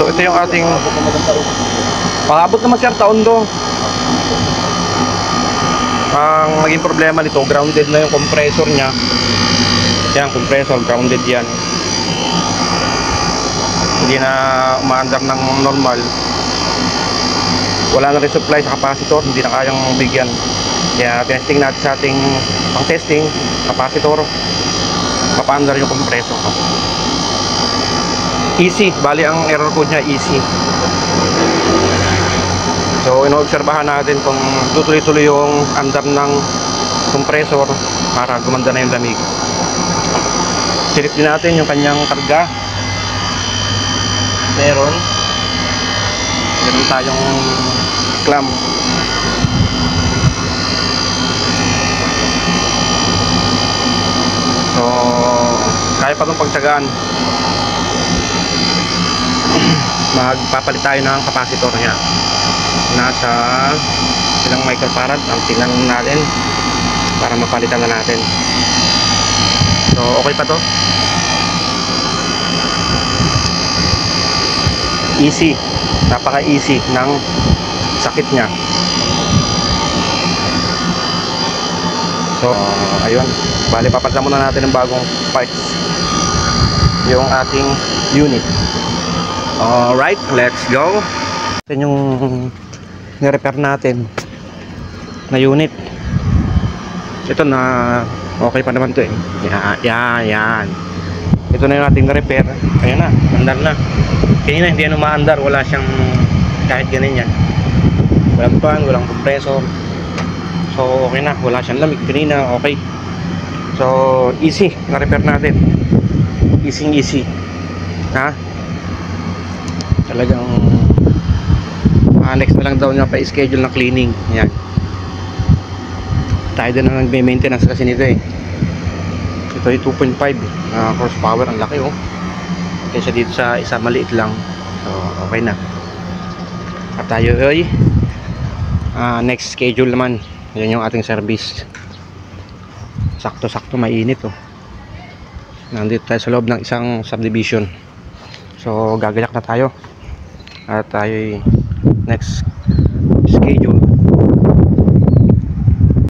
So ito yung ating pakabot naman sir taon do. Ang naging problema nito, grounded na yung compressor nya. Yan, compressor grounded yan. Hindi na umaandar ng normal. Wala na rin supply sa capacitor, hindi na kayang bigyan. Kaya testing natin sa ating pang testing capacitor, papaandar yung compressor. Easy, bali ang error code niya easy. So inoobserbahan natin kung tutuloy-tuloy yung andar ng compressor para gumanda na yung lamig. Silip din natin yung kanyang karga. Meron tayong clamp. So kaya pa itong pagtsagaan. Magpapalit tayo ng capacitor niya. Nasa ilang microfarad ang tingnan natin para mapalitan na natin. So okay pa to. Easy, napaka easy ng sakit niya. So ayun, bali papalitan muna natin ng bagong parts yung ating unit. Alright, let's go. Ito yung ni-repair natin na unit. Ito na okay pa naman to eh. Yan. Ito na yung ating na-repair. Ayan na, mandar na. Kanina hindi yan umaandar, wala siyang kahit ganun yan. Walang fan, walang compressor. So okay na, wala siyang lamig kanina, okay. So easy, na-repair natin. Easy. Ha? Talagang next na lang daw niya pa-schedule na cleaning. Yan. Tayo din na nagme-maintenance kasi nito eh. Ito ay 2.5 horsepower, ang laki oh. Kaysa dito sa isa maliit lang. So okay na. At tayo ay next schedule naman. Yan yung ating service. Sakto mainit oh. Nandito tayo sa loob ng isang subdivision. So gagayak na tayo. At tayo next schedule